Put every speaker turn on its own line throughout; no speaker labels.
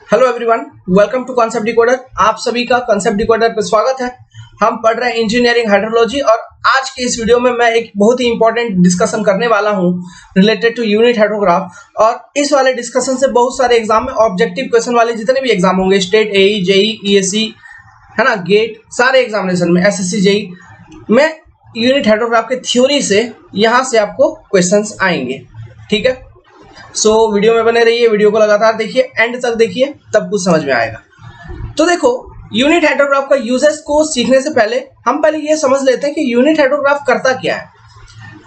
Hello everyone, welcome to concept decoder. आप सभी का कॉन्सेप्ट डिकोडर पे स्वागत है। हम पढ़ रहे हैं इंजीनियरिंग हाइड्रोलॉजी और आज के इस वीडियो में मैं एक बहुत ही इंपॉर्टेंट डिस्कशन करने वाला हूं रिलेटेड टू यूनिट हाइड्रोग्राफ। और इस वाले डिस्कशन से बहुत सारे एग्जाम में ऑब्जेक्टिव क्वेश्चन वाले जितने भी एग्जाम होंगे, स्टेट, एई, जेई, ईएससी, है ना, गेट, सारे एग्जामिनेशन में, एसएससी, जेई में यूनिट हाइड्रोग्राफ के थ्योरी से यहाँ से आपको क्वेश्चन आएंगे। ठीक है, सो वीडियो में बने रहिए, वीडियो को लगातार देखिए, एंड तक देखिए, तब कुछ समझ में आएगा। तो देखो, यूनिट हाइड्रोग्राफ का यूजेस को सीखने से पहले हम पहले ये समझ लेते हैं कि यूनिट हाइड्रोग्राफ करता क्या है।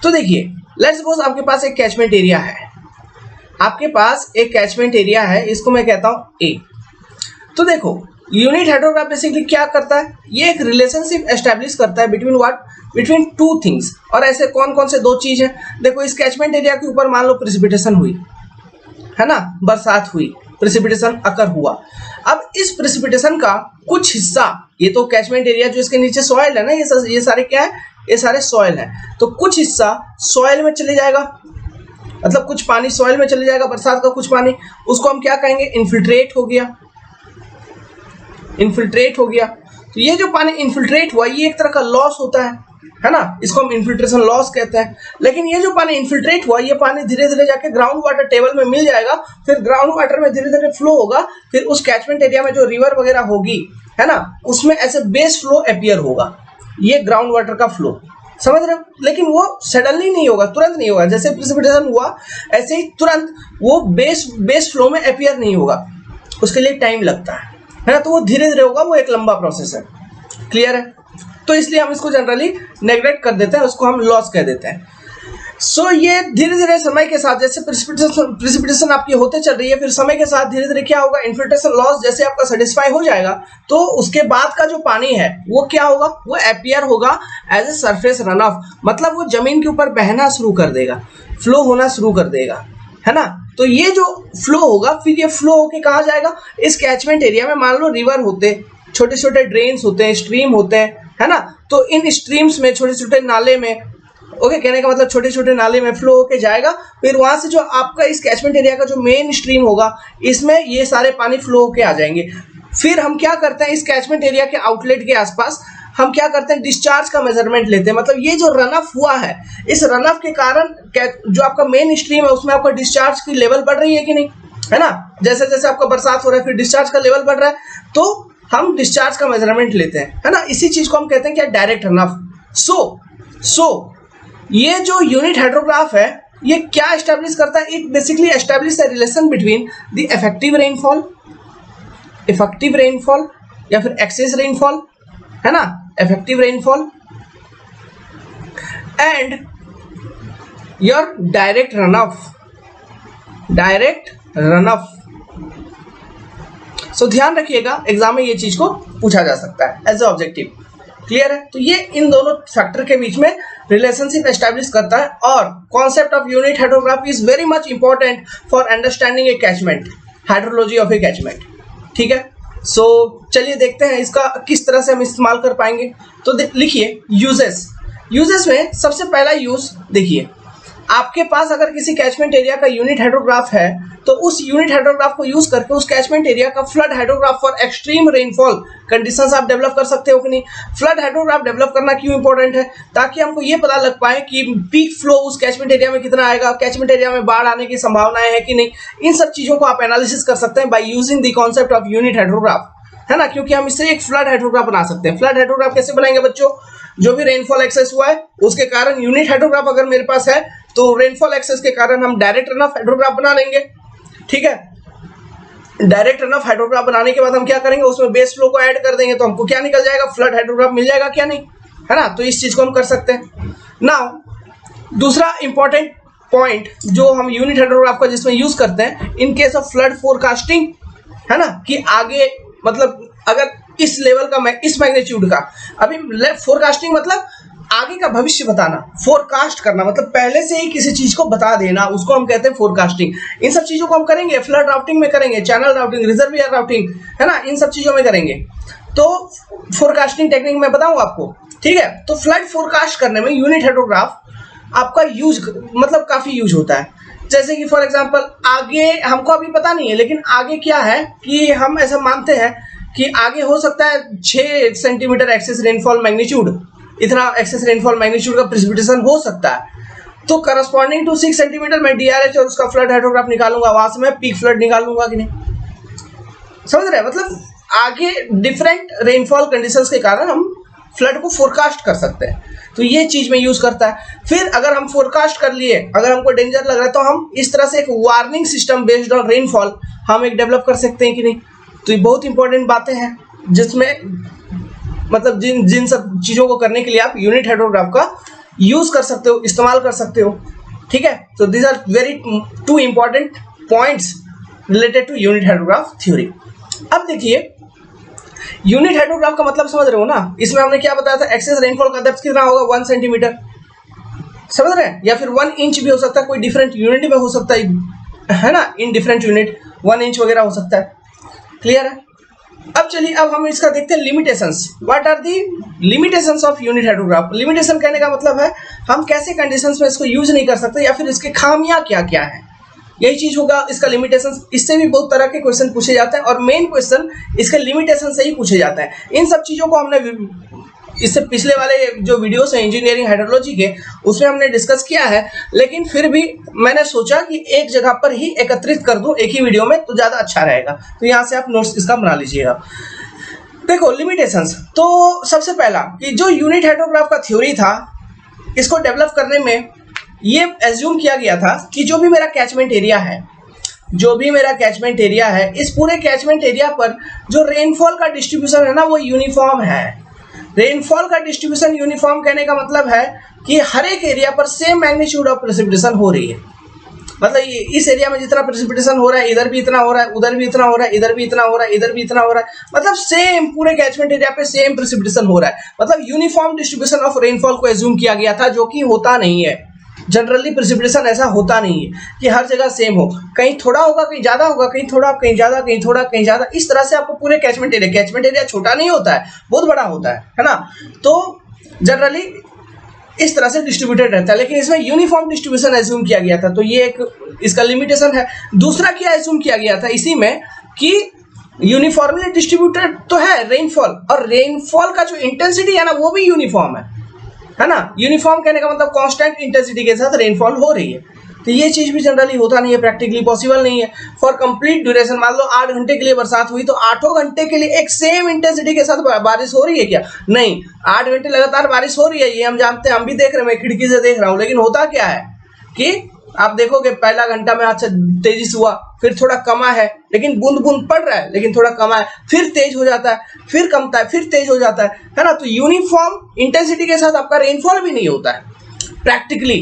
तो देखिए, लेट्स सपोज आपके पास एक कैचमेंट एरिया है। आपके पास एक कैचमेंट एरिया है, इसको मैं कहता हूं ए। तो देखो, यूनिट हाइड्रोग्राफ बेसिकली क्या करता है, ये एक रिलेशनशिप एस्टेब्लिश करता है between what, between two things. और ऐसे कौन कौन से दो चीज है। देखो, इस कैचमेंट एरिया के ऊपर मान लो प्रेसिपिटेशन हुई, है ना, बरसात हुई, प्रेसिपिटेशन अकर हुआ। अब इस प्रेसिपिटेशन का कुछ हिस्सा, ये तो कैचमेंट एरिया जो इसके नीचे सॉइल है ना, ये सारे क्या है, ये सारे सॉइल है। तो कुछ हिस्सा सॉइल में चले जाएगा, मतलब कुछ पानी सॉइल में चले जाएगा, बरसात का कुछ पानी, उसको हम क्या कहेंगे, इन्फिल्ट्रेट हो गया। इन्फिल्ट्रेट हो गया। तो ये जो पानी इन्फिल्ट्रेट हुआ, ये एक तरह का लॉस होता है ना, इसको हम इन्फिल्ट्रेशन लॉस कहते हैं। लेकिन ये जो पानी इन्फिल्ट्रेट हुआ, ये पानी धीरे धीरे जाके ग्राउंड वाटर टेबल में मिल जाएगा, फिर ग्राउंड वाटर में धीरे धीरे फ्लो होगा, फिर उस कैचमेंट एरिया में जो रिवर वगैरह होगी, है ना, उसमें ऐसे बेस फ्लो अपीयर होगा, ये ग्राउंड वाटर का फ्लो, समझ रहे हो। लेकिन वो सडनली नहीं होगा, तुरंत नहीं होगा। जैसे प्रेसिपिटेशन हुआ ऐसे ही तुरंत वो बेस फ्लो में अपीयर नहीं होगा, उसके लिए टाइम लगता है ना, तो वो धीरे धीरे होगा, वो एक लंबा प्रोसेस है। क्लियर है। तो इसलिए हम इसको जनरली नेग्लेक्ट कर देते हैं, उसको हम लॉस कह देते हैं। सो ये धीरे धीरे समय के साथ, जैसे प्रेसिपिटेशन आपकी होते चल रही है, फिर समय के साथ धीरे धीरे क्या होगा, इन्फिल्ट्रेशन लॉस जैसे आपका सेटिस्फाई हो जाएगा, तो उसके बाद का जो पानी है वो क्या होगा, वो अपीयर होगा as a surface run off, मतलब वो जमीन के ऊपर बहना शुरू कर देगा, फ्लो होना शुरू कर देगा, है ना। तो ये जो फ्लो होगा, फिर ये फ्लो होके कहाँ जाएगा, इस कैचमेंट एरिया में मान लो रिवर होते, छोटे छोटे ड्रेन्स होते हैं, स्ट्रीम होते हैं, है ना। तो इन स्ट्रीम्स में, छोटे छोटे नाले में, ओके, कहने का मतलब छोटे छोटे नाले में फ्लो होके जाएगा, फिर वहां से जो आपका इस कैचमेंट एरिया का जो मेन स्ट्रीम होगा, इसमें ये सारे पानी फ्लो होके आ जाएंगे। फिर हम क्या करते हैं, इस कैचमेंट एरिया के आउटलेट के आसपास हम क्या करते हैं, डिस्चार्ज का मेजरमेंट लेते हैं। मतलब ये जो रन ऑफ हुआ है, इस रन ऑफ के कारण जो आपका मेन स्ट्रीम है, उसमें आपका डिस्चार्ज की लेवल बढ़ रही है कि नहीं, है ना। जैसे जैसे आपका बरसात हो रहा है, फिर डिस्चार्ज का लेवल बढ़ रहा है, तो हम डिस्चार्ज का मेजरमेंट लेते हैं, है ना। इसी चीज को हम कहते हैं क्या, डायरेक्ट रन ऑफ। सो ये जो यूनिट हाइड्रोग्राफ है, ये क्या एस्टैब्लिश करता है, it basically establish the relation between the effective rainfall या फिर एक्सेस रेनफॉल, है ना, effective rainfall and your direct run of. So ध्यान रखिएगा, एग्जाम में ये चीज को पूछा जा सकता है एज ए ऑब्जेक्टिव। क्लियर है। तो ये इन दोनों फैक्टर के बीच में रिलेशनशिप एस्टैब्लिश करता है, और concept of unit hydrograph is very much important for understanding A catchment, hydrology of A catchment. ठीक है। सो चलिए देखते हैं इसका किस तरह से हम इस्तेमाल कर पाएंगे। तो लिखिए यूजेस में सबसे पहला यूज देखिए, आपके पास अगर किसी कैचमेंट एरिया का यूनिट हाइड्रोग्राफ है, तो उस यूनिट हाइड्रोग्राफ को यूज करके उस कैचमेंट एरिया का flood hydrograph for extreme rainfall conditions आप डेवलप कर सकते हो कि नहीं। फ्लड हाइड्रोग्राफ डेवलप करना क्यों इंपॉर्टेंट है, ताकि हमको ये पता लग पाए कि पीक फ्लो उस कैचमेंट एरिया में कितना आएगा, कैचमेंट एरिया में बाढ़ आने की संभावनाएं है कि नहीं। इन सब चीजों को आप एनालिसिस कर सकते हैं by using the concept of unit hydrograph, है ना, क्योंकि हम इससे एक फ्लड हाइड्रोग्राफ बना सकते हैं। फ्लड हाइड्रोग्राफ कैसे बनाएंगे बच्चों, जो भी रेनफॉल एक्सेस हुआ है उसके कारण यूनिट हाइड्रोग्राफ अगर मेरे पास है, तो रेनफॉल एक्सेस के कारण हम डायरेक्ट रन ऑफ हाइड्रोग्राफ बना लेंगे। ठीक है। डायरेक्ट रन ऑफ हाइड्रोग्राफ बनाने के बाद हम क्या करेंगे, उसमें बेस फ्लो को ऐड कर देंगे, तो हमको क्या निकल जाएगा, फ्लड हाइड्रोग्राफ मिल जाएगा, क्या नहीं, है ना। तो इस चीज को हम कर सकते हैं। नाउ दूसरा इंपॉर्टेंट पॉइंट जो हम यूनिट हाइड्रोग्राफ का जिसमें यूज करते हैं, in case of flood forecasting, है ना, कि आगे मतलब अगर इस लेवल का, इस मैग्नीट्यूड का, अभी फोरकास्टिंग मतलब आगे का भविष्य बताना, फोरकास्ट करना मतलब पहले से ही किसी चीज को बता देना, उसको हम कहते हैं फोरकास्टिंग। इन सब चीजों को हम करेंगे, फ्लड राउटिंग में करेंगे, चैनल राउटिंग, रिजर्वियर राउटिंग, है ना, इन सब चीजों में करेंगे। तो फोरकास्टिंग टेक्निक मैं बताऊं आपको, ठीक है। तो फ्लड फोरकास्ट करने में यूनिट हाइड्रोग्राफ आपका यूज मतलब काफी यूज होता है। जैसे कि फॉर एग्जांपल आगे हमको अभी पता नहीं है, लेकिन आगे क्या है कि हम ऐसा मानते हैं कि आगे हो सकता है 6 सेंटीमीटर एक्सेस रेनफॉल मैग्नीट्यूड, इतना एक्सेस रेनफॉल मैग्नीट्यूड का प्रेसिपिटेशन हो सकता है। तो करस्पॉन्डिंग टू 6 सेंटीमीटर मैं DRH और उसका फ्लड हाइड्रोग्राफ निकालूंगा, वहां से मैं पीक फ्लड निकालूंगा कि नहीं, समझ रहे हैं? मतलब आगे डिफरेंट रेनफॉल कंडीशंस के कारण हम फ्लड को फोरकास्ट कर सकते हैं, तो ये चीज में यूज करता है। फिर अगर हम फोरकास्ट कर लिए, अगर हमको डेंजर लग रहा है, तो हम इस तरह से एक warning system based on rainfall हम एक डेवलप कर सकते हैं कि नहीं। तो ये बहुत इंपॉर्टेंट बातें हैं जिसमें मतलब जिन सब चीजों को करने के लिए आप यूनिट हाइड्रोग्राफ का यूज कर सकते हो, इस्तेमाल कर सकते हो, ठीक है। तो these are very 2 important points related to unit hydrograph theory. अब देखिए यूनिट हाइड्रोग्राफ का मतलब समझ रहे हो ना, इसमें हमने क्या बताया था, एक्सेस रेनफॉल का डेप्थ कितना होगा 1 सेंटीमीटर, समझ रहे हैं, या फिर 1 इंच भी हो सकता है, कोई डिफरेंट यूनिट में हो सकता है ना, इन डिफरेंट यूनिट 1 इंच वगैरह हो सकता है, क्लियर है। अब चलिए अब हम इसका देखते हैं limitations. What are the limitations of unit hydrograph. Limitation कहने का मतलब है हम कैसे कंडीशंस में इसको यूज नहीं कर सकते, या फिर इसके खामियां क्या क्या है, यही चीज होगा इसका लिमिटेशन। इससे भी बहुत तरह के क्वेश्चन पूछे जाते हैं, और मेन क्वेश्चन इसके लिमिटेशन से ही पूछे जाते हैं। इन सब चीजों को हमने इससे पिछले वाले जो वीडियोस हैं इंजीनियरिंग हाइड्रोलॉजी के, उसमें हमने डिस्कस किया है, लेकिन फिर भी मैंने सोचा कि एक जगह पर ही एकत्रित कर दूं एक ही वीडियो में, तो ज्यादा अच्छा रहेगा। तो यहाँ से आप नोट्स इसका बना लीजिएगा। देखो लिमिटेशंस, तो सबसे पहला कि जो यूनिट हाइड्रोग्राफ का थ्योरी था, इसको डेवलप करने में ये एज्यूम किया गया था कि जो भी मेरा कैचमेंट एरिया है, इस पूरे कैचमेंट एरिया पर जो रेनफॉल का डिस्ट्रीब्यूशन है ना, वो यूनिफॉर्म है। रेनफॉल का डिस्ट्रीब्यूशन यूनिफॉर्म कहने का मतलब है कि हर एक एरिया पर सेम मैग्नीट्यूड ऑफ प्रेसिपिटेशन हो रही है। मतलब इस एरिया में जितना प्रेसिपिटेशन हो रहा है, इधर भी इतना हो रहा है, उधर भी इतना हो रहा है, इधर भी इतना हो रहा है, इधर भी इतना हो रहा है, मतलब सेम पूरे कैचमेंट एरिया पे सेम प्रेसिपिटेशन हो रहा है। मतलब यूनिफॉर्म डिस्ट्रीब्यूशन ऑफ रेनफॉल को एज्यूम किया गया था, जो कि होता नहीं है। जनरली प्रेसिपिटेशन ऐसा होता नहीं है कि हर जगह सेम हो, कहीं थोड़ा होगा, कहीं ज्यादा होगा, कहीं थोड़ा, कहीं ज्यादा, कहीं थोड़ा, कहीं ज्यादा, इस तरह से आपको पूरे कैचमेंट एरिया छोटा नहीं होता है, बहुत बड़ा होता है ना। तो जनरली इस तरह से डिस्ट्रीब्यूटेड रहता है, लेकिन इसमें यूनिफॉर्म डिस्ट्रीब्यूशन एज्यूम किया गया था, तो ये एक इसका लिमिटेशन है। दूसरा क्या एज्यूम किया गया था इसी में कि यूनिफॉर्मली डिस्ट्रीब्यूटेड तो है रेनफॉल, और रेनफॉल का जो इंटेंसिटी है ना, वो भी यूनिफॉर्म है ना। यूनिफॉर्म कहने का मतलब कांस्टेंट इंटेंसिटी के साथ रेनफॉल हो रही है, तो ये चीज भी जनरली होता नहीं है, प्रैक्टिकली पॉसिबल नहीं है। फॉर कंप्लीट ड्यूरेशन, मान लो 8 घंटे के लिए बरसात हुई, तो 8 घंटे के लिए एक सेम इंटेंसिटी के साथ बारिश हो रही है क्या? नहीं, 8 घंटे लगातार बारिश हो रही है, ये हम जानते हैं, हम भी देख रहे हैं, मैं खिड़की से देख रहा हूं। लेकिन होता क्या है कि आप देखोगे पहला घंटा में अच्छा तेजी से हुआ, फिर थोड़ा कमा है, लेकिन बूंद बूंद पड़ रहा है, लेकिन थोड़ा कमा है, फिर तेज हो जाता है, फिर कमता है, फिर तेज हो जाता है ना। तो यूनिफॉर्म इंटेंसिटी के साथ आपका रेनफॉल भी नहीं होता है प्रैक्टिकली,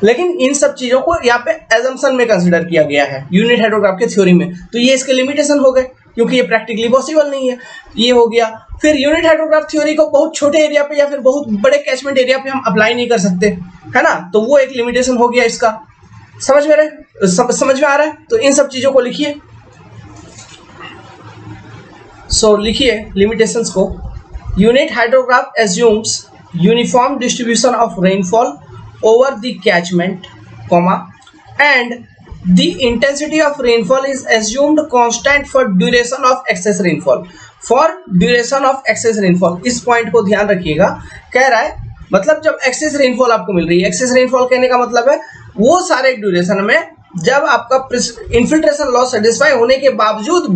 लेकिन इन सब चीजों को यहाँ पे एजम्पशन में कंसीडर किया गया है यूनिट हाइड्रोग्राफ के थ्योरी में। तो ये इसके लिमिटेशन हो गए, क्योंकि ये प्रैक्टिकली पॉसिबल नहीं है, ये हो गया। फिर यूनिट हाइड्रोग्राफ थ्योरी को बहुत छोटे एरिया पे या फिर बहुत बड़े कैचमेंट एरिया पे हम अप्लाई नहीं कर सकते, है ना, तो वो एक लिमिटेशन हो गया इसका। समझ में आ रहा है? तो इन सब चीजों को लिखिए। सो लिखिए लिमिटेशंस को। Unit hydrograph assumes uniform distribution of rainfall over the catchment, and the intensity of rainfall is assumed constant for duration of excess rainfall. For duration of excess rainfall, इस पॉइंट को ध्यान रखिएगा। कह रहा है मतलब जब एक्सेस रेनफॉल आपको मिल रही है, एक्सेस रेनफॉल कहने का मतलब है वो सारे ड्यूरेशन में जब आपका इन्फिल्ट्रेशन लॉस सेटिस्फाई होने के बावजूद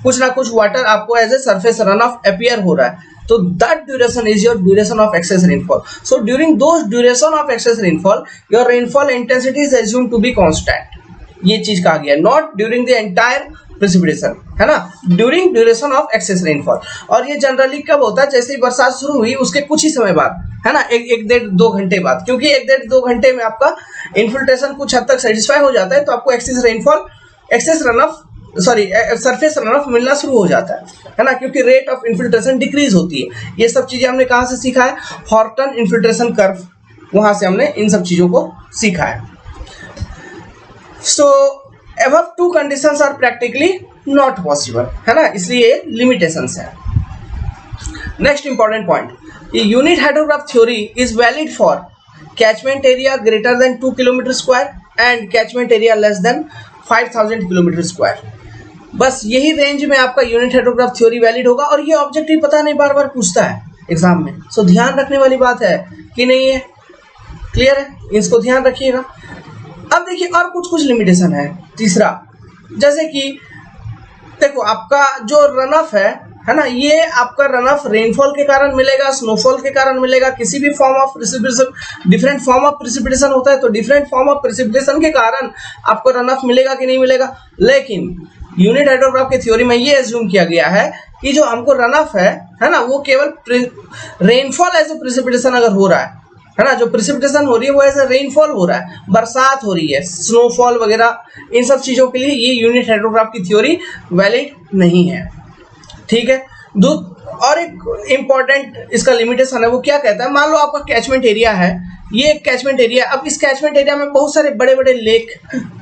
कुछ ना कुछ वाटर आपको as a surface run off appear हो रहा है, तो that duration is your duration of excess rainfall. So during those duration of excess rainfall, your rainfall intensity is assumed to be constant. ये चीज कहा गया, not during the entire precipitation, है ना, during duration of excess rainfall. और ये generally कब होता है? जैसे ही बरसात शुरू हुई उसके कुछ ही समय बाद, है ना, एक डेढ़ 2 घंटे बाद, क्योंकि 1-1.5-2 घंटे में आपका इन्फिल्ट्रेशन कुछ हद तक सेटिस्फाई हो जाता है, तो आपको excess rainfall, excess run off surface run off मिलना शुरू हो जाता है ना, क्योंकि रेट ऑफ इन्फिल्ट्रेशन डिक्रीज होती है। ये सब चीजें हमने कहाँ से सीखा है? हॉर्टन इन्फिल्ट्रेशन कर्व, वहां से हमने इन सब चीजों को सीखा है। So above 2 conditions are practically not possible, है ना, इसलिए लिमिटेशंस है। Next important point, unit hydrograph theory is valid for catchment area greater than 2 kilometre square, and catchment area less than 5000 kilometre square. बस यही रेंज में आपका unit hydrograph theory valid होगा। और ये ऑब्जेक्टिव पता नहीं बार बार पूछता है एग्जाम में, सो ध्यान रखने वाली बात है कि नहीं है। क्लियर है, इसको ध्यान रखिएगा। अब देखिए और कुछ कुछ लिमिटेशन है। तीसरा, जैसे कि देखो आपका जो रन ऑफ है ना, ये आपका रन ऑफ रेनफॉल के कारण मिलेगा, स्नोफॉल के कारण मिलेगा, किसी भी form of precipitation, different form of precipitation होता है, तो डिफरेंट फॉर्म ऑफ प्रेसिपिटेशन के कारण आपको रन ऑफ मिलेगा कि नहीं मिलेगा। लेकिन यूनिट हाइड्रोग्राफ की थ्योरी में ये एज्यूम किया गया है कि जो हमको रन ऑफ है ना, वो केवल रेनफॉल एज ए प्रेसिपिटेशन अगर हो रहा है ना, जो प्रेसिपिटेशन हो रही है वो एज ए रेनफॉल हो रहा है, बरसात हो रही है, स्नोफॉल वगैरह, इन सब चीजों के लिए ये यूनिट हाइड्रोग्राफ की थ्योरी वैलिड नहीं है। ठीक है। और एक इंपॉर्टेंट इसका लिमिटेशन है, वो क्या कहता है, मान लो आपका कैचमेंट एरिया है, ये एक कैचमेंट एरिया। अब इस कैचमेंट एरिया में बहुत सारे बड़े बड़े लेक,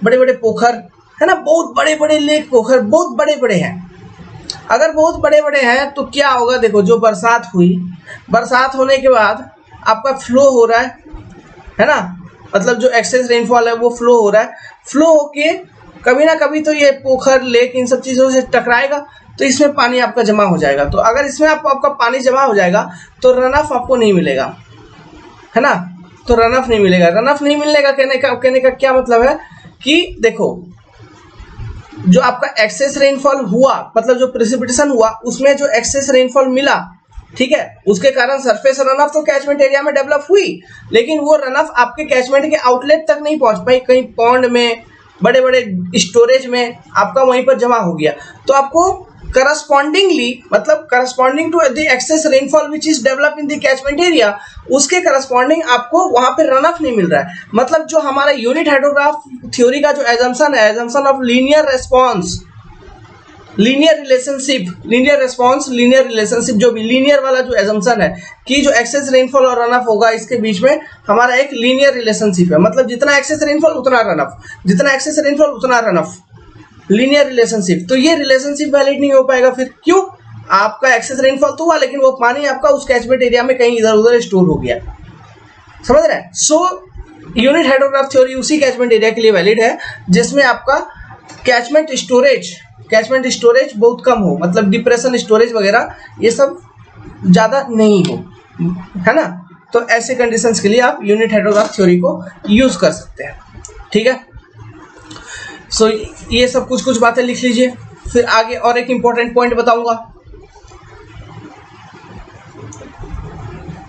बड़े बड़े पोखर है ना, बहुत बड़े बड़े लेक पोखर बहुत बड़े बड़े हैं। अगर बहुत बड़े बड़े हैं तो क्या होगा, देखो जो बरसात हुई, बरसात होने के बाद आपका फ्लो हो रहा है ना, मतलब जो एक्सेस रेनफॉल है वो फ्लो हो रहा है, फ्लो होके कभी ना कभी तो ये पोखर लेक इन सब चीज़ों से टकराएगा, तो इसमें पानी आपका जमा हो जाएगा। तो अगर इसमें आपका पानी जमा हो जाएगा तो रन ऑफ आपको नहीं मिलेगा, है ना, तो रन ऑफ नहीं मिलेगा। रन ऑफ नहीं मिलने का कहने का क्या मतलब है कि देखो जो आपका एक्सेस रेनफॉल हुआ, मतलब जो प्रेसिपिटेशन हुआ उसमें जो एक्सेस रेनफॉल मिला, ठीक है, उसके कारण सरफेस रन ऑफ तो कैचमेंट एरिया में डेवलप हुई, लेकिन वो रन ऑफ आपके कैचमेंट के आउटलेट तक नहीं पहुंच पाई, कहीं पॉन्ड में, बड़े बड़े स्टोरेज में आपका वहीं पर जमा हो गया। तो आपको करस्पॉन्डिंगली, मतलब corresponding to the excess rainfall which is develop in the catchment area, उसके करस्पॉन्डिंग आपको वहां पे रन ऑफ नहीं मिल रहा है। मतलब जो हमारा यूनिट हाइड्रोग्राफ थ्योरी का जो एजम्पशन है, assumption of linear response, linear relationship, linear response, linear relationship, जो भी लीनियर वाला जो एजम्पशन है कि जो एक्सेस रेनफॉल और रन ऑफ होगा इसके बीच में हमारा एक लीनियर रिलेशनशिप है। मतलब जितना एक्सेस रेनफॉल उतना रन ऑफ, जितना एक्सेस रेनफॉल उतना रन ऑफ, लीनियर रिलेशनशिप। तो ये रिलेशनशिप वैलिड नहीं हो पाएगा। फिर क्यों? आपका एक्सेस रेनफॉल तो हुआ, लेकिन वो पानी आपका उस कैचमेंट एरिया में कहीं इधर उधर स्टोर हो गया। समझ रहे हैं? सो यूनिट हाइड्रोग्राफ थ्योरी उसी कैचमेंट एरिया के लिए वैलिड है जिसमें आपका कैचमेंट स्टोरेज बहुत कम हो, मतलब डिप्रेशन स्टोरेज वगैरह ये सब ज़्यादा नहीं हो, है ना। तो ऐसे कंडीशंस के लिए आप यूनिट हाइड्रोग्राफ थ्योरी को यूज़ कर सकते हैं। ठीक है। सो ये सब कुछ कुछ बातें लिख लीजिए। फिर आगे और एक इंपॉर्टेंट पॉइंट बताऊंगा,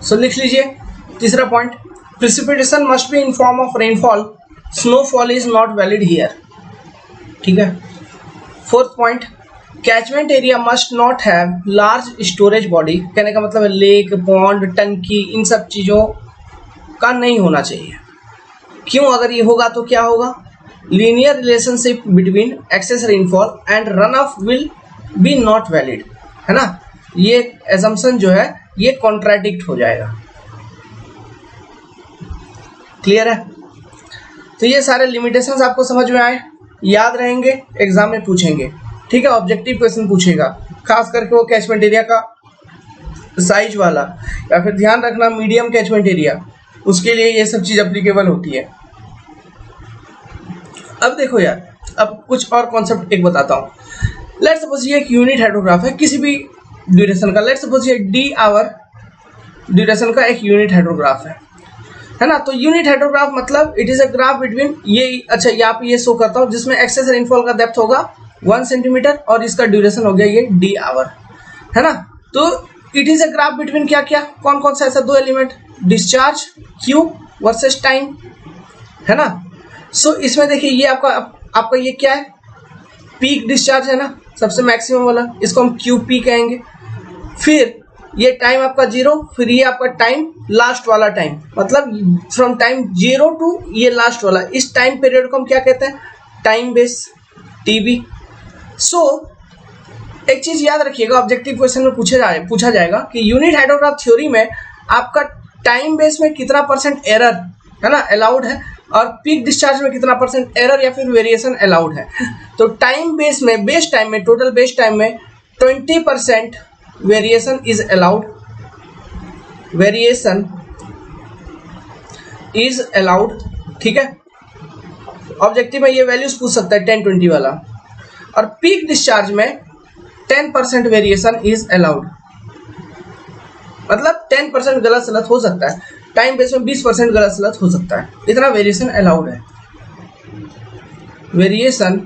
सो लिख लीजिए। तीसरा point, precipitation must be in form of rainfall, snowfall is not valid here. ठीक है। Fourth point, catchment area must not have large storage body. कहने का मतलब है लेक, पॉन्ड, टंकी, इन सब चीज़ों का नहीं होना चाहिए। क्यों? अगर ये होगा तो क्या होगा, linear relationship between excess rainfall and run off will be not valid, है ना। ये एजम्पशन जो है ये कॉन्ट्राडिक्ट हो जाएगा। क्लियर है? तो ये सारे लिमिटेशंस आपको समझ में आए, याद रहेंगे, एग्जाम में पूछेंगे। ठीक है, ऑब्जेक्टिव क्वेश्चन पूछेगा, खास करके वो कैचमेंट एरिया का साइज वाला, या फिर ध्यान रखना मीडियम कैचमेंट एरिया, उसके लिए ये सब चीज अप्लीकेबल होती है। अब देखो यार, अब कुछ और कॉन्सेप्ट एक बताता हूँ। लेट्स सपोज ये एक यूनिट हाइड्रोग्राफ है किसी भी ड्यूरेशन का, लेट्स सपोज ये डी आवर ड्यूरेशन का एक यूनिट हाइड्रोग्राफ है ना। तो यूनिट हाइड्रोग्राफ मतलब it is a graph between ये, अच्छा यहाँ पे ये शो करता हूँ, जिसमें एक्सेस रेनफॉल का डेप्थ होगा 1 सेंटीमीटर और इसका ड्यूरेशन हो गया ये डी आवर, है ना। तो it is a graph between क्या क्या, कौन कौन सा ऐसा दो element, discharge Q versus time, है ना। सो इसमें देखिए ये आपका ये क्या है, पीक डिस्चार्ज है ना, सबसे मैक्सिमम वाला, इसको हम क्यू पी कहेंगे। फिर ये टाइम आपका 0, फिर ये आपका टाइम लास्ट वाला टाइम, मतलब फ्रॉम टाइम 0 टू ये लास्ट वाला, इस टाइम पीरियड को हम क्या कहते हैं, टाइम बेस, टीबी। सो एक चीज याद रखिएगा, ऑब्जेक्टिव क्वेश्चन में पूछा जाएगा कि यूनिट हाइड्रोग्राफ थ्योरी में आपका टाइम बेस में कितना % एरर है ना अलाउड है, और पीक डिस्चार्ज में कितना % एरर या फिर वेरिएशन अलाउड है। तो टाइम बेस में, बेस टाइम में, टोटल बेस टाइम में 20% variation is allowed, variation is allowed. ठीक है, ऑब्जेक्टिव में ये वैल्यूज पूछ सकता है 10-20 वाला। और पीक डिस्चार्ज में 10% वेरिएशन इज अलाउड, मतलब 10% गलत सलत हो सकता है, टाइम बेस में 20% गलत सलत हो सकता है, इतना वेरिएशन अलाउड है। वेरिएशन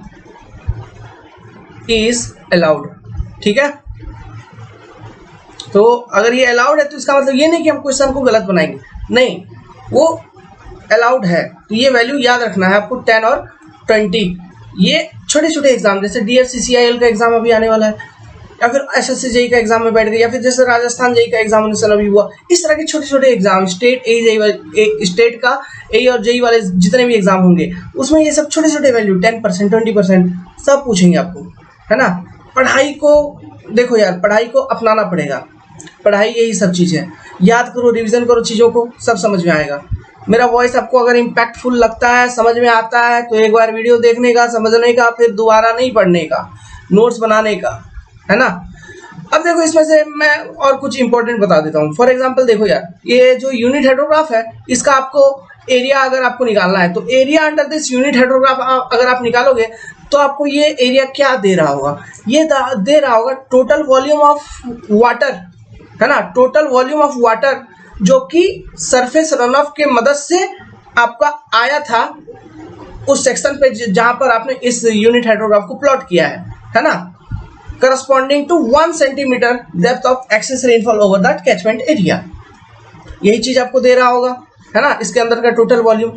इज अलाउड, ठीक है। तो अगर ये अलाउड है तो इसका मतलब ये नहीं कि हम क्वेश्चन को गलत बनाएंगे, नहीं, वो अलाउड है। तो ये वैल्यू याद रखना है आपको 10 और 20। ये छोटे छोटे एग्जाम जैसे DFCCIL का एग्जाम अभी आने वाला है, या फिर SSC जेई का एग्जाम में बैठ गए, या फिर जैसे राजस्थान जेई का एग्जामिनेशन अभी हुआ, इस तरह के छोटे छोटे एग्जाम, स्टेट का ए और जेई वाले जितने भी एग्जाम होंगे उसमें ये सब छोटे छोटे वैल्यू 10% 20% सब पूछेंगे आपको, है ना। पढ़ाई को देखो यार, पढ़ाई को अपनाना पड़ेगा, पढ़ाई यही सब चीज़ है। याद करो, रिवीजन करो चीज़ों को, सब समझ में आएगा। मेरा वॉइस आपको अगर इम्पैक्टफुल लगता है, समझ में आता है, तो एक बार वीडियो देखने का, समझने का, फिर दोबारा नहीं पढ़ने का, नोट्स बनाने का, है ना। अब देखो इसमें से मैं और कुछ इंपॉर्टेंट बता देता हूँ। फॉर एग्जांपल देखो यार, ये जो यूनिट हेड्रोग्राफ है, इसका आपको एरिया अगर आपको निकालना है, तो एरिया अंडर दिस यूनिट हेड्रोग्राफ अगर आप निकालोगे तो आपको ये एरिया क्या दे रहा होगा, ये दे रहा होगा टोटल वॉल्यूम ऑफ वाटर, है ना, टोटल वॉल्यूम ऑफ वाटर जो कि सरफेस रन ऑफ के मदद से आपका आया था उस सेक्शन पे जहां पर आपने इस यूनिट हाइड्रोग्राफ को प्लॉट किया है ना, corresponding to 1 centimetre depth of excess rainfall over that catchment area. यही चीज आपको दे रहा होगा, है ना, इसके अंदर का टोटल वॉल्यूम।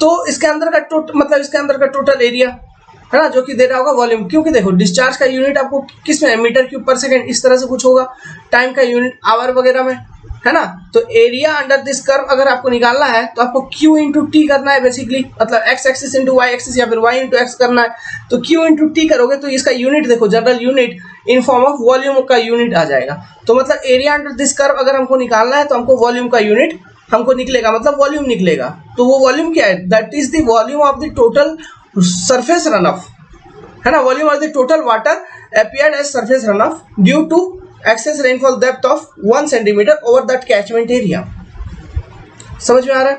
तो इसके अंदर का मतलब इसके अंदर का टोटल एरिया, है ना, जो कि दे रहा होगा वॉल्यूम, क्योंकि देखो डिस्चार्ज का यूनिट आपको किस में, मीटर क्यूब पर सेकंड, इस तरह से कुछ होगा, टाइम का यूनिट आवर वगैरह में, है ना। तो एरिया अंडर दिस कर्व अगर आपको निकालना है तो आपको Q इंटू टी करना है बेसिकली, मतलब x axis into y axis या फिर y इंटू एक्स करना है। तो Q इंटू टी करोगे तो इसका यूनिट देखो, general unit in form of volume का यूनिट आ जाएगा। तो मतलब एरिया अंडर दिस कर्व अगर हमको निकालना है तो हमको वॉल्यूम का यूनिट हमको निकलेगा, मतलब वॉल्यूम निकलेगा। तो वो वॉल्यूम क्या है, that is the volume of the total surface run off, है ना, volume of the total water appeared as surface run off due to excess rainfall depth of 1 centimetre over that catchment area. समझ में आ रहा है।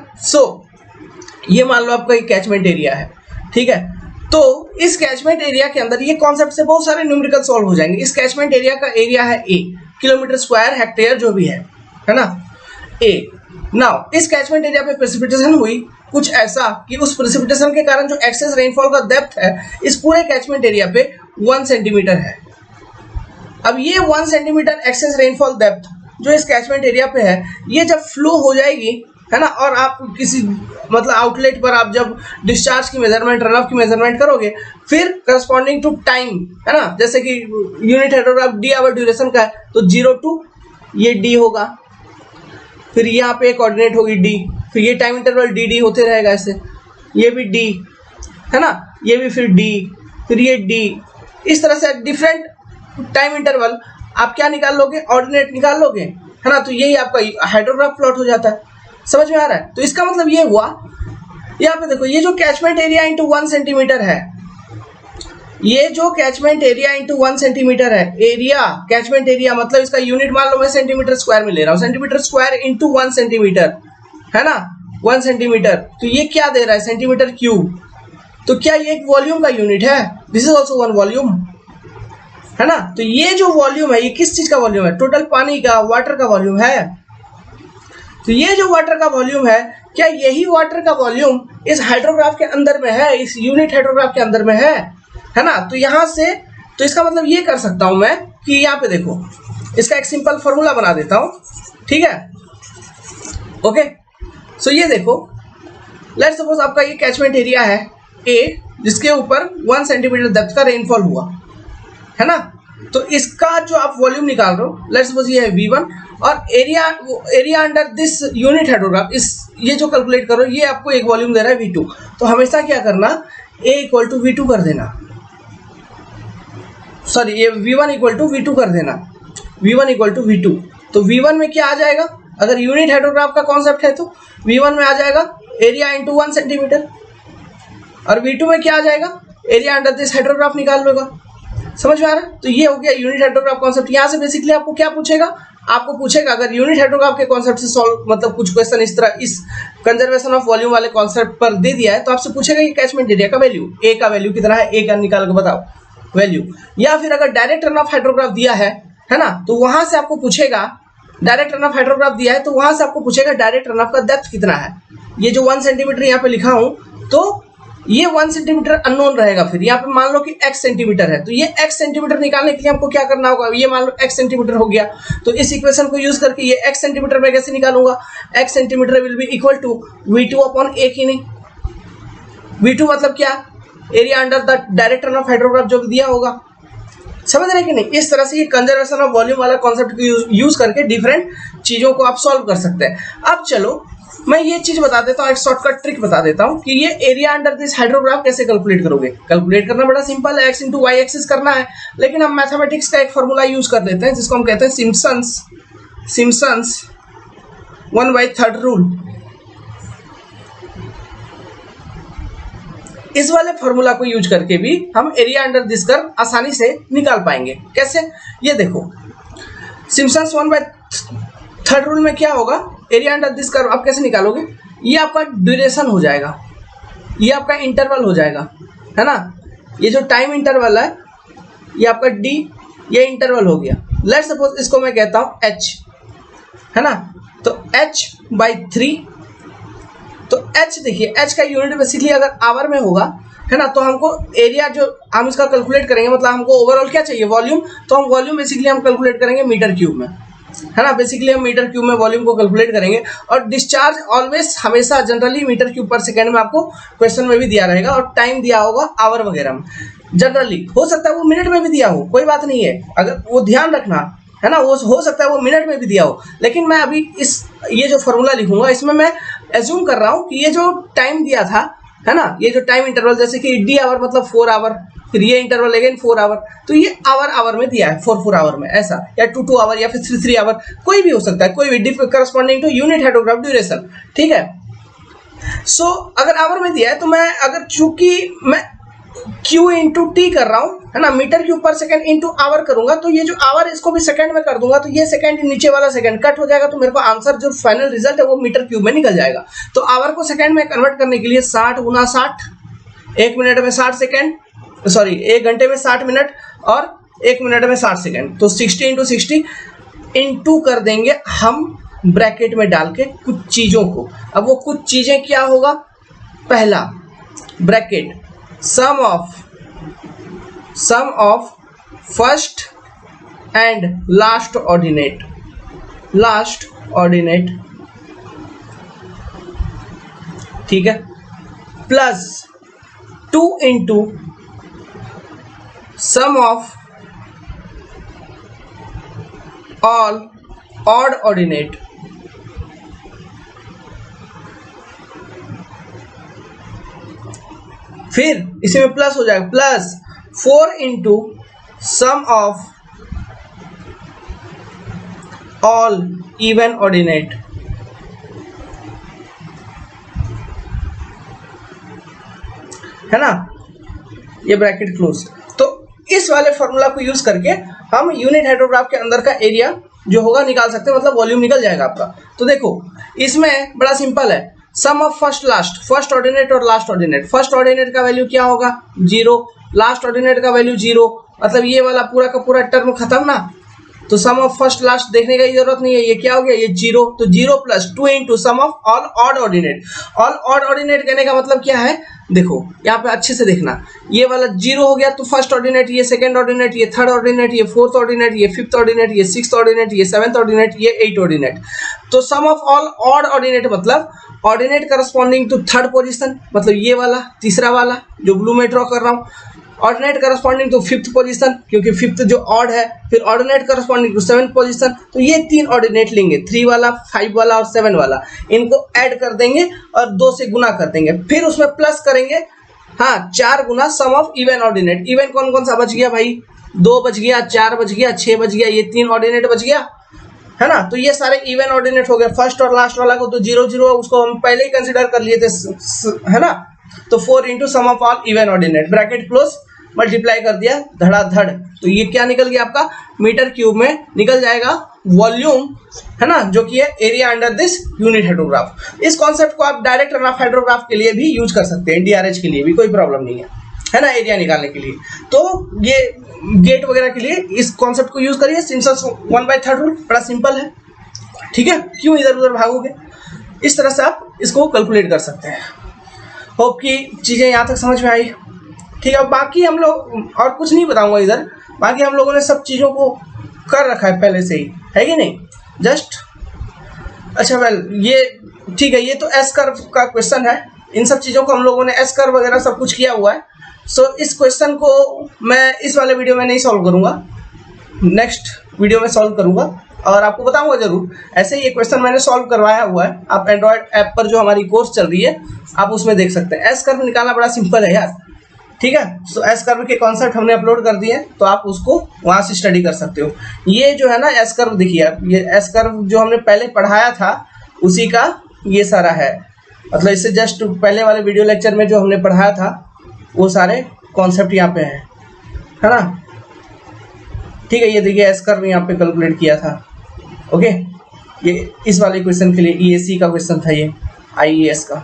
ये मान लो आपका एक कैचमेंट एरिया है, ठीक है। तो इस कैचमेंट एरिया के अंदर ये कॉन्सेप्ट से बहुत सारे न्यूमेरिकल सॉल्व हो जाएंगे। इस कैचमेंट एरिया का एरिया है A, किलोमीटर स्क्वायर, हेक्टेयर जो भी है ना, A। नाउ इस कैचमेंट एरिया पे प्रेसिपिटेशन हुई कुछ ऐसा कि उस प्रेसिपिटेशन के कारण जो एक्सेस रेनफॉल का डेप्थ है इस पूरे कैचमेंट एरिया पे 1 सेंटीमीटर है। अब ये 1 सेंटीमीटर एक्सेस रेनफॉल डेप्थ जो इस कैचमेंट एरिया पे है, ये जब फ्लो हो जाएगी, है ना, और आप किसी मतलब आउटलेट पर आप जब डिस्चार्ज की मेजरमेंट, रन ऑफ की मेजरमेंट करोगे, फिर करस्पॉन्डिंग टू टाइम, है ना, जैसे कि unit hydrograph D hour duration का है तो 0 to ये डी होगा, फिर यहाँ पे कोऑर्डिनेट होगी डी, फिर ये टाइम इंटरवल डी डी होते रहेगा ऐसे, ये भी डी, है ना, ये भी फिर डी, फिर ये डी, इस तरह से डिफरेंट टाइम इंटरवल आप क्या निकाल लोगे, ऑर्डिनेट निकाल लोगे, है ना। तो यही आपका हाइड्रोग्राफ प्लॉट हो जाता है। समझ में आ रहा है। तो इसका मतलब ये हुआ, यहाँ पे देखो ये जो कैचमेंट एरिया इंटू 1 सेंटीमीटर है, ये जो कैचमेंट एरिया इंटू 1 सेंटीमीटर है, एरिया कैचमेंट एरिया मतलब इसका यूनिट मान लो मैं सेंटीमीटर स्क्वायर में ले रहा हूँ, सेंटीमीटर स्क्वायर इंटू 1 सेंटीमीटर, है ना, 1 सेंटीमीटर। तो ये क्या दे रहा है, सेंटीमीटर क्यूब। तो क्या ये एक वॉल्यूम का यूनिट है, दिस इज ऑल्सो 1 वॉल्यूम, है ना। तो ये जो वॉल्यूम है ये किस चीज का वॉल्यूम है, टोटल पानी का, वाटर का वॉल्यूम है। तो ये जो वाटर का वॉल्यूम है, क्या यही वाटर का वॉल्यूम इस हाइड्रोग्राफ के अंदर में है, इस यूनिट हाइड्रोग्राफ के अंदर में है ना। तो यहां से तो इसका मतलब ये कर सकता हूं मैं कि यहाँ पे देखो इसका एक सिंपल फॉर्मूला बना देता हूं, ठीक है, ओके। सो ये देखो, लेट्स सपोज आपका ये कैचमेंट एरिया है A, जिसके ऊपर 1 सेंटीमीटर डेप्थ का रेनफॉल हुआ, है ना। तो इसका जो आप वॉल्यूम निकाल रहे हो, लेट्स सपोज ये है V1, और area under this unit hydrograph, इस ये जो कैलकुलेट करो, ये आपको एक वॉल्यूम दे रहा है V2। तो हमेशा क्या करना, A इक्वल टू V2 कर देना, सॉरी ये V1 इक्वल टू V2 कर देना, V1 इक्वल टू V2। तो V1 में क्या आ जाएगा, अगर यूनिट हाइड्रोग्राफ का कॉन्सेप्ट है तो V1 में आ जाएगा एरिया इंटू 1 सेंटीमीटर, और V2 में क्या आ जाएगा, एरिया अंडर दिस हाइड्रोग्राफ निकाल लोगा। समझ में आ रहा है। तो ये हो गया यूनिट हाइड्रोग्राफ कॉन्सेप्ट। यहाँ से बेसिकली आपको क्या पूछेगा, आपको पूछेगा अगर यूनिट हाइड्रोग्राफ के कॉन्सेप्ट से सॉल्व मतलब कुछ क्वेश्चन इस तरह इस कंजर्वेशन ऑफ वॉल्यूम वाले कॉन्सेप्ट पर दे दिया है तो आपसे पूछेगा कि कैचमेंट एरिया का वैल्यू, ए का वैल्यू कितना है, ए का निकाल के बताओ वैल्यू। या फिर अगर डायरेक्ट रन ऑफ हाइड्रोग्राफ दिया है ना, तो वहां से आपको पूछेगा डायरेक्ट रन ऑफ हाइड्रोग्राफ दिया है तो वहां से आपको पूछेगा डायरेक्ट रन ऑफ का डेप्थ कितना है। ये जो 1 सेंटीमीटर यहाँ पे लिखा हूं तो ये 1 सेंटीमीटर अननोन रहेगा। फिर यहाँ पे मान लो कि x सेंटीमीटर है तो ये x सेंटीमीटर निकालने के लिए हमको क्या करना होगा, ये मान लो x सेंटीमीटर हो गया तो इस इक्वेशन को यूज करके ये x सेंटीमीटर में कैसे निकालूंगा, x centimetre will be equal to v2 upon a की नहीं, v2 मतलब क्या, area under the direct run off hydrograph जो भी दिया होगा। समझ रहे कि नहीं? इस तरह से ये कंजर्वेशन ऑफ वॉल्यूम वाला कॉन्सेप्ट को यूज करके डिफरेंट चीजों को आप सॉल्व कर सकते हैं। अब चलो मैं ये चीज बता देता हूँ, एक शॉर्टकट ट्रिक बता देता हूँ कि ये एरिया अंडर दिस हाइड्रोग्राफ कैसे कैलकुलेट करोगे। कैलकुलेट करना बड़ा सिंपल है, x इंटू वाई एक्सिस करना है, लेकिन हम मैथमेटिक्स का एक फॉर्मूला यूज कर देते हैं जिसको हम कहते हैं सिम्पसन्स 1/3 रूल। इस वाले फॉर्मूला को यूज करके भी हम एरिया अंडर दिस कर्व आसानी से निकाल पाएंगे। कैसे, ये देखो सिम्पसन्स 1/3 रूल में क्या होगा, एरिया अंडर दिस कर्व आप कैसे निकालोगे, ये आपका ड्यूरेशन हो जाएगा, ये आपका इंटरवल हो जाएगा, है ना, ये जो टाइम इंटरवल है ये आपका डी, ये इंटरवल हो गया। लेट्स सपोज इसको मैं कहता हूँ h, है ना, तो h/3, तो h देखिए h का यूनिट बेसिकली अगर आवर में होगा, है ना, तो हमको एरिया जो हम इसका कैलकुलेट करेंगे मतलब हमको ओवरऑल क्या चाहिए, वॉल्यूम, तो हम वॉल्यूम बेसिकली हम कैलकुलेट करेंगे मीटर क्यूब में, है ना, बेसिकली हम मीटर क्यूब में वॉल्यूम को कैलकुलेट करेंगे। और डिस्चार्ज ऑलवेज हमेशा जनरली मीटर क्यूब पर सेकंड में आपको क्वेश्चन में भी दिया रहेगा और टाइम दिया होगा आवर वगैरह में। जनरली हो सकता है वो मिनट में भी दिया हो, कोई बात नहीं है, अगर वो ध्यान रखना, है ना, वो हो सकता है वो मिनट में भी दिया हो, लेकिन मैं अभी ये जो फॉर्मूला लिखूंगा इसमें मैं एज्यूम कर रहा हूँ कि ये जो टाइम दिया था, है ना, ये जो टाइम इंटरवल जैसे कि डी आवर मतलब 4 आवर, फिर ये इंटरवल अगेन 4 आवर, तो ये आवर में दिया है 4 आवर में ऐसा, या 2 आवर या फिर 3 आवर, कोई भी हो सकता है, कोई भी corresponding to unit hydrograph duration, ठीक है। सो अगर आवर में दिया है तो मैं अगर चूंकि मैं Q इंटू टी कर रहा हूँ, है ना, मीटर क्यूब पर सेकंड इंटू आवर करूंगा तो ये जो आवर इसको भी सेकंड में कर दूंगा तो ये सेकंड नीचे वाला सेकंड कट हो जाएगा, तो मेरे को आंसर जो फाइनल रिजल्ट है वो मीटर क्यूब में निकल जाएगा। तो आवर को सेकंड में कन्वर्ट करने के लिए 60 गुना 60, 1 मिनट में 60 सेकंड, सॉरी 1 घंटे में 60 मिनट और 1 मिनट में 60 सेकंड, तो 60 इंटू 60 इंटू कर देंगे हम ब्रैकेट में डाल के कुछ चीजों को। अब वो कुछ चीजें क्या होगा, पहला bracket sum of first and last ordinate, ठीक है, plus 2 into sum of all odd ordinate, फिर इसी में प्लस हो जाएगा, plus 4 into sum of all even ordinate, है ना, ये ब्रैकेट क्लोज। तो इस वाले फॉर्मूला को यूज करके हम यूनिट हाइड्रोग्राफ के अंदर का एरिया जो होगा निकाल सकते हैं, मतलब वॉल्यूम निकल जाएगा आपका। तो देखो इसमें बड़ा सिंपल है, सम ऑफ फर्स्ट ऑर्डिनेट और लास्ट ऑर्डिनेट। फर्स्ट ऑर्डिनेट का वैल्यू क्या होगा 0, लास्ट ऑर्डिनेट का वैल्यू 0, मतलब ये वाला पूरा का पूरा टर्म खत्म ना, तो सम ऑफ फर्स्ट लास्ट देखने की जरूरत नहीं है, ये क्या हो गया, ये 0, तो 0 plus 2 into sum of all odd ordinate. All odd ordinate कहने का मतलब क्या है, देखो यहाँ पे अच्छे से देखना, ये वाला 0 हो गया तो फर्स्ट ऑर्डिनेट, ये सेकंड ऑर्डिनेट, ये थर्ड ऑर्डिनेट, ये फोर्थ ऑर्डिनेट, ये फिफ्थ ऑर्डिनेट, ये सिक्स्थ ऑर्डिनेट, ये सेवंथ ऑर्डिनेट, ये 8th ऑर्डिनेट। तो sum of all odd ordinate मतलब ordinate corresponding to third position, मतलब ये वाला तीसरा वाला जो ब्लू में ड्रॉ कर रहा हूँ, ordinate corresponding to fifth position क्योंकि फिफ्थ जो ऑड है, फिर ordinate corresponding to seventh position, तो ये 3 ऑर्डिनेट लेंगे, 3 वाला, 5 वाला और 7 वाला, इनको ऐड कर देंगे और 2 से गुना कर देंगे, फिर उसमें प्लस करेंगे, हाँ 4 गुना सम ऑफ इवन ऑर्डिनेट। इवन कौन कौन सा बच गया भाई, 2 बच गया, 4 बच गया, 6 बच गया, ये 3 ऑर्डिनेट बच गया, है ना, तो ये सारे इवन ऑर्डिनेट हो गए। फर्स्ट और लास्ट वाला को तो 0 0 उसको हम पहले ही कंसिडर कर लिए थे, है ना, तो 4 into sum of all even ordinate, bracket close. Multiply कर दिया धड़ाधड़, तो ये क्या निकल गया आपका मीटर क्यूब में निकल जाएगा वॉल्यूम, है ना, जो कि है area under this unit hydrograph. इस कॉन्सेप्ट को आप डायरेक्ट रन ऑफ हाइड्रोग्राफ के लिए भी यूज कर सकते हैं, डीआरएच के लिए भी कोई प्रॉब्लम नहीं है ना, एरिया निकालने के लिए। तो ये गेट वगैरह के लिए इस कॉन्सेप्ट को यूज करिए। सिम्पसन्स 1/3 रूल बड़ा सिंपल है, ठीक है, क्यों इधर उधर भागोगे, इस तरह से आप इसको कैलकुलेट कर सकते हैं। होप कि चीजें यहाँ तक समझ में आई, ठीक है। बाकी हम लोग और कुछ नहीं बताऊंगा इधर, बाकी हम लोगों ने सब चीजों को कर रखा है पहले से ही, है कि नहीं, जस्ट अच्छा वेल ये ठीक है। ये तो एस कर्व का क्वेश्चन है, इन सब चीजों को हम लोगों ने एस कर्व वगैरह सब कुछ किया हुआ है। सो इस क्वेश्चन को मैं इस वाले वीडियो में नहीं सॉल्व करूंगा, नेक्स्ट वीडियो में सॉल्व करूंगा और आपको बताऊंगा जरूर। ऐसे ही ये क्वेश्चन मैंने सॉल्व करवाया हुआ है, आप एंड्रॉयड ऐप पर जो हमारी कोर्स चल रही है आप उसमें देख सकते हैं। एस कर्व निकालना बड़ा सिंपल है यार, ठीक है। सो एस कर्व के कॉन्सेप्ट हमने अपलोड कर दिए, तो आप उसको वहां से स्टडी कर सकते हो। ये जो है ना एस कर्व, देखिए आप, ये एस कर्व जो हमने पहले पढ़ाया था उसी का ये सारा है, मतलब इससे जस्ट पहले वाले वीडियो लेक्चर में जो हमने पढ़ाया था वो सारे कॉन्सेप्ट यहाँ पे है ना, ठीक है। ये देखिए एस कर्व यहाँ पे कैलकुलेट किया था, ओके। ये इस वाले क्वेश्चन के लिए ईएसी का क्वेश्चन था, ये आईईएस का।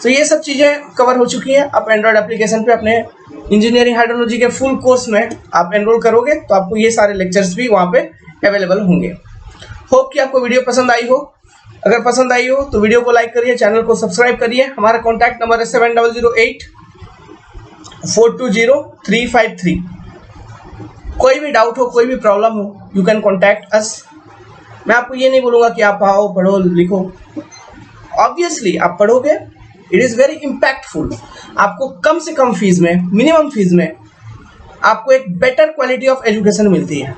तो ये सब चीज़ें कवर हो चुकी हैं। आप एंड्रॉयड एप्लीकेशन पे अपने इंजीनियरिंग हाइड्रोलॉजी के फुल कोर्स में आप एनरोल करोगे तो आपको ये सारे लेक्चर्स भी वहाँ पे अवेलेबल होंगे। होप कि आपको वीडियो पसंद आई हो। अगर पसंद आई हो तो वीडियो को लाइक करिए, चैनल को सब्सक्राइब करिए। हमारा कॉन्टैक्ट नंबर है 7008-420-353। कोई भी डाउट हो, कोई भी प्रॉब्लम हो, यू कैन कॉन्टैक्ट अस। मैं आपको ये नहीं बोलूँगा कि आप आओ पढ़ो लिखो, ऑब्वियसली आप पढ़ोगे, इट इज़ वेरी इम्पैक्टफुल। आपको कम से कम फीस में, मिनिमम फीस में आपको एक बेटर क्वालिटी ऑफ एजुकेशन मिलती है।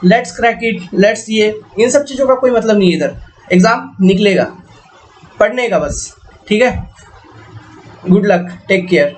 लेट्स क्रैक इट, लेट्स ये इन सब चीज़ों का कोई मतलब नहीं है इधर। एग्ज़ाम निकलेगा, पढ़ने का बस, ठीक है। Good luck, take care.